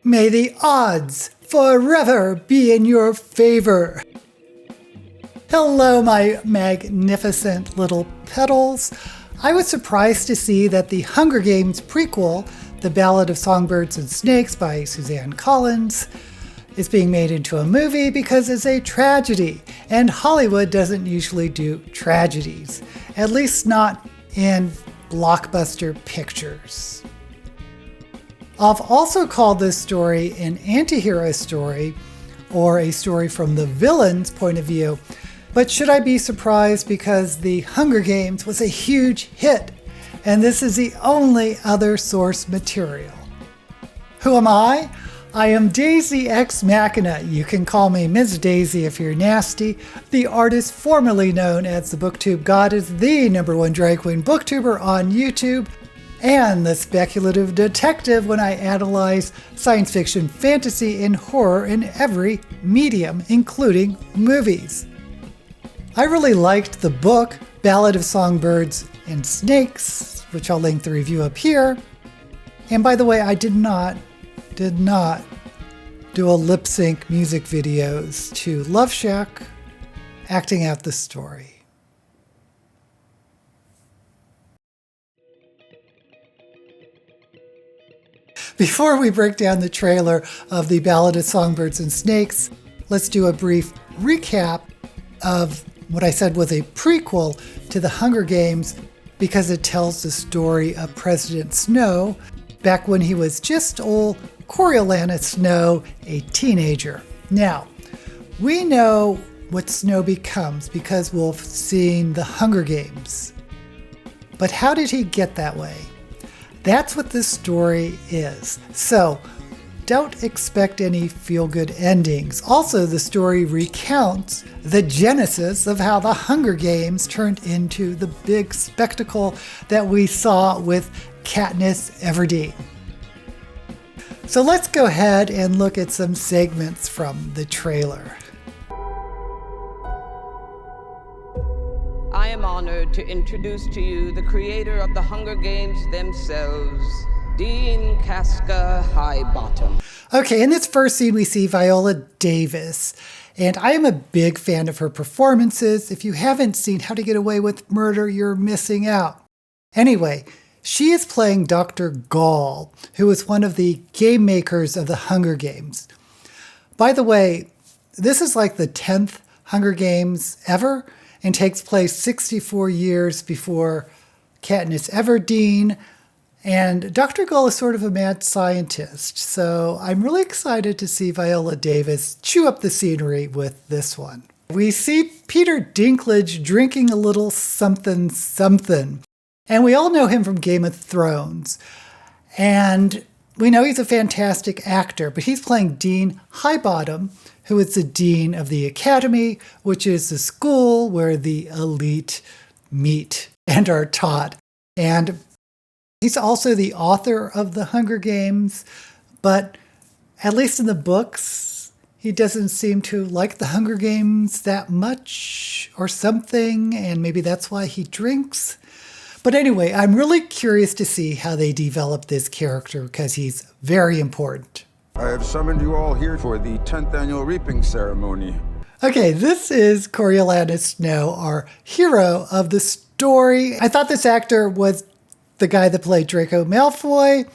May the odds forever be in your favor. Hello, my magnificent little petals. I was surprised to see that the Hunger Games prequel, The Ballad of Songbirds and Snakes by Suzanne Collins, is being made into a movie because it's a tragedy, and Hollywood doesn't usually do tragedies, at least not in blockbuster pictures. I've also called this story an anti-hero story, or a story from the villain's point of view, but should I be surprised because The Hunger Games was a huge hit, and this is the only other source material. Who am I? I am Daisy Ex Machina. You can call me Ms. Daisy if you're nasty. The artist formerly known as the BookTube Goddess, the #1 drag queen booktuber on YouTube, and the speculative detective when I analyze science fiction, fantasy, and horror in every medium, including movies. I really liked the book, Ballad of Songbirds and Snakes, which I'll link the review up here. And by the way, I did not do a lip sync music videos to Love Shack acting out the story. Before we break down the trailer of The Ballad of Songbirds and Snakes, let's do a brief recap of what I said was a prequel to The Hunger Games because it tells the story of President Snow back when he was just old Coriolanus Snow, a teenager. Now, we know what Snow becomes because we've seen The Hunger Games. But how did he get that way? That's what this story is. So, don't expect any feel-good endings. Also, the story recounts the genesis of how the Hunger Games turned into the big spectacle that we saw with Katniss Everdeen. So let's go ahead and look at some segments from the trailer. I am honored to introduce to you the creator of the Hunger Games themselves, Dean Casca Highbottom. Okay, in this first scene we see Viola Davis, and I am a big fan of her performances. If you haven't seen How to Get Away with Murder, you're missing out. Anyway, she is playing Dr. Gall, who is one of the game makers of the Hunger Games. By the way, this is like the 10th Hunger Games ever and takes place 64 years before Katniss Everdeen. And Dr. Gall is sort of a mad scientist, so I'm really excited to see Viola Davis chew up the scenery with this one. We see Peter Dinklage drinking a little something something. And we all know him from Game of Thrones. And we know he's a fantastic actor, but he's playing Dean Highbottom, who is the dean of the Academy, which is the school where the elite meet and are taught. And he's also the author of The Hunger Games, but at least in the books, he doesn't seem to like The Hunger Games that much or something, and maybe that's why he drinks. But anyway, I'm really curious to see how they develop this character because he's very important. I have summoned you all here for the 10th annual reaping ceremony. Okay, this is Coriolanus Snow, our hero of the story. I thought this actor was the guy that played Draco Malfoy,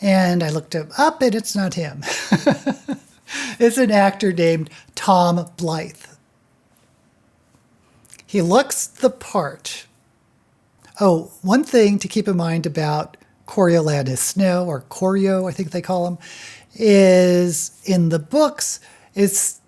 and I looked him up and it's not him. It's an actor named Tom Blythe. He looks the part. Oh, one thing to keep in mind about Coriolanus Snow, or Corio, I think they call him, is in the books, it's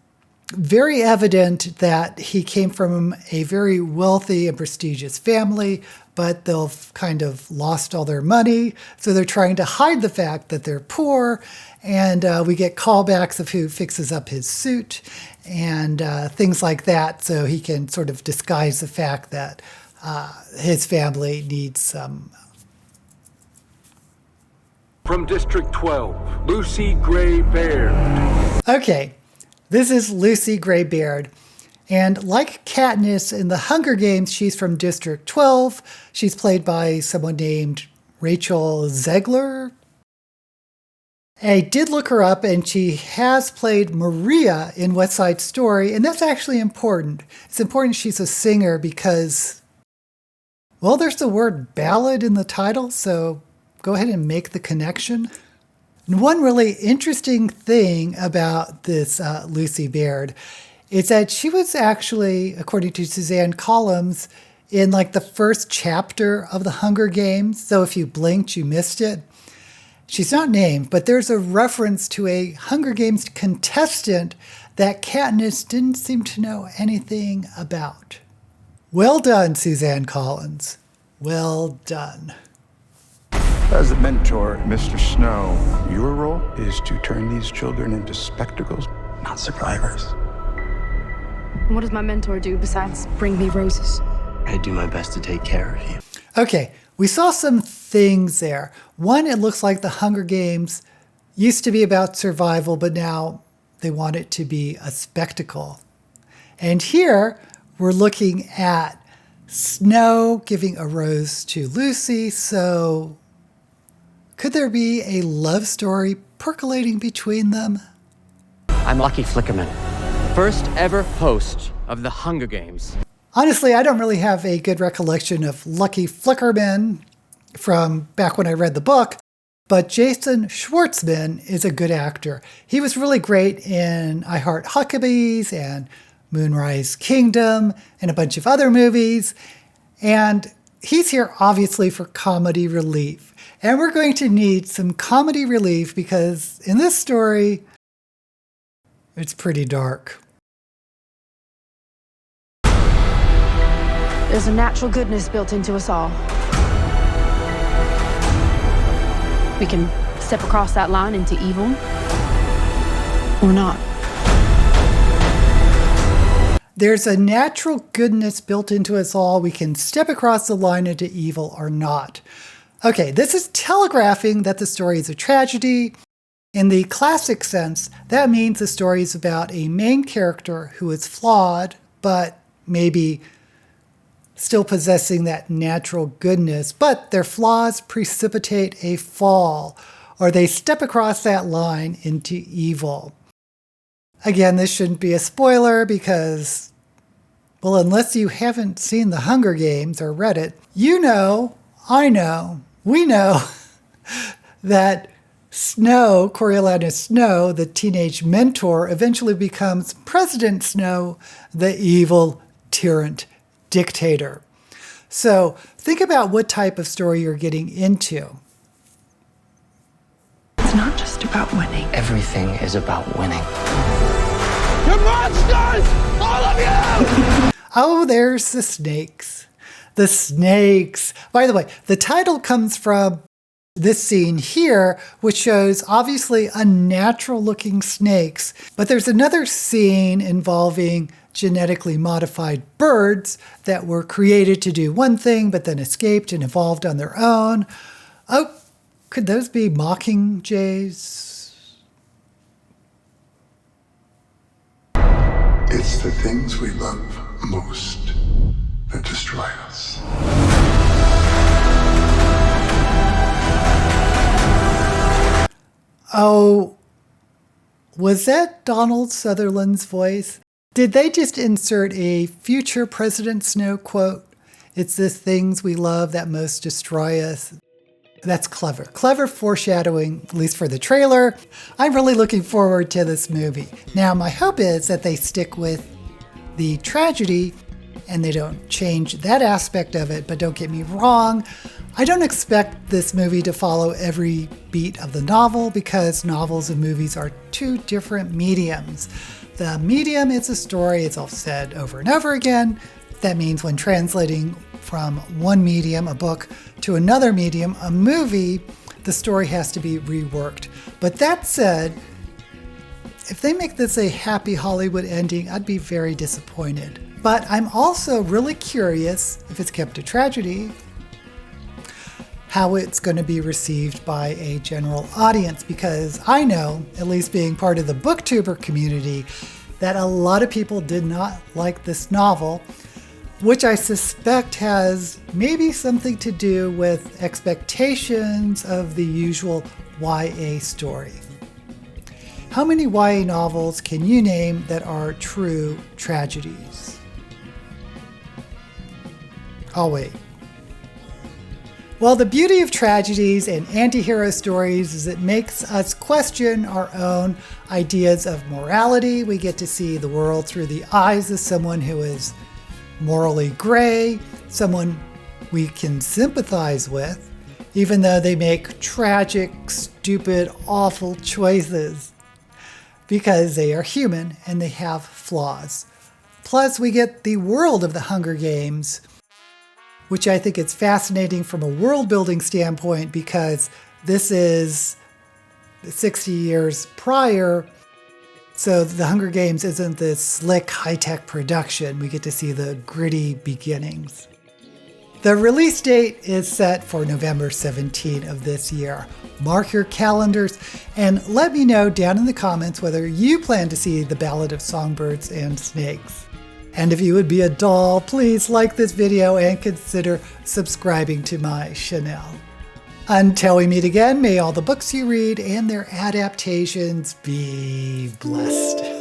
very evident that he came from a very wealthy and prestigious family, but they've kind of lost all their money. So they're trying to hide the fact that they're poor. And we get callbacks of who fixes up his suit and things like that. So he can sort of disguise the fact that his family needs some. From District 12, Lucy Gray Baird. Okay, this is Lucy Gray Baird. And like Katniss in The Hunger Games, she's from District 12. She's played by someone named Rachel Zegler. I did look her up, and she has played Maria in West Side Story, and that's actually important. It's important she's a singer because, well, there's the word ballad in the title, so go ahead and make the connection. And one really interesting thing about this Lucy Baird is that she was actually, according to Suzanne Collins, in like the first chapter of the Hunger Games. So if you blinked, you missed it. She's not named, but there's a reference to a Hunger Games contestant that Katniss didn't seem to know anything about. Well done, Suzanne Collins. Well done. As the mentor, Mr. Snow, your role is to turn these children into spectacles, not survivors. And what does my mentor do besides bring me roses? I do my best to take care of you. Okay, we saw some things there. One, it looks like the Hunger Games used to be about survival, but now they want it to be a spectacle. And here we're looking at Snow giving a rose to Lucy. So could there be a love story percolating between them? I'm Lucky Flickerman, first ever host of the Hunger Games. Honestly, I don't really have a good recollection of Lucky Flickerman from back when I read the book, but Jason Schwartzman is a good actor. He was really great in I Heart Huckabees and Moonrise Kingdom and a bunch of other movies. And he's here obviously for comedy relief. And we're going to need some comedy relief because in this story, it's pretty dark. There's a natural goodness built into us all. We can step across that line into evil, or not. There's a natural goodness built into us all. We can step across the line into evil or not. Okay, this is telegraphing that the story is a tragedy. In the classic sense, that means the story is about a main character who is flawed, but maybe still possessing that natural goodness, but their flaws precipitate a fall, or they step across that line into evil. Again, this shouldn't be a spoiler because, well, unless you haven't seen The Hunger Games or read it, you know, I know, we know that Snow, Coriolanus Snow, the teenage mentor, eventually becomes President Snow, the evil tyrant dictator. So think about what type of story you're getting into. It's not just about winning. Everything is about winning. You're monsters! All of you! Oh, there's the snakes. The snakes. By the way, the title comes from this scene here, which shows obviously unnatural looking snakes. But there's another scene involving genetically modified birds that were created to do one thing, but then escaped and evolved on their own. Oh, could those be mockingjays? It's the things we love most that destroy us. Oh, was that Donald Sutherland's voice? Did they just insert a future President Snow quote? It's the things we love that most destroy us. That's clever. Clever foreshadowing, at least for the trailer. I'm really looking forward to this movie. Now, my hope is that they stick with the tragedy and they don't change that aspect of it, but don't get me wrong. I don't expect this movie to follow every beat of the novel because novels and movies are two different mediums. The medium is a story, it's all said over and over again. That means when translating from one medium, a book, to another medium, a movie, the story has to be reworked. But that said, if they make this a happy Hollywood ending, I'd be very disappointed. But I'm also really curious, if it's kept a tragedy, how it's going to be received by a general audience, because I know, at least being part of the booktuber community, that a lot of people did not like this novel, which I suspect has maybe something to do with expectations of the usual YA story. How many YA novels can you name that are true tragedies? I'll wait. Well, the beauty of tragedies and anti-hero stories is it makes us question our own ideas of morality. We get to see the world through the eyes of someone who is morally gray, someone we can sympathize with, even though they make tragic, stupid, awful choices, because they are human and they have flaws. Plus, we get the world of the Hunger Games, which I think is fascinating from a world-building standpoint because this is 60 years prior, so the Hunger Games isn't this slick, high-tech production. We get to see the gritty beginnings. The release date is set for November 17 of this year. Mark your calendars and let me know down in the comments whether you plan to see The Ballad of Songbirds and Snakes. And if you would be a doll, please like this video and consider subscribing to my channel. Until we meet again, may all the books you read and their adaptations be blessed.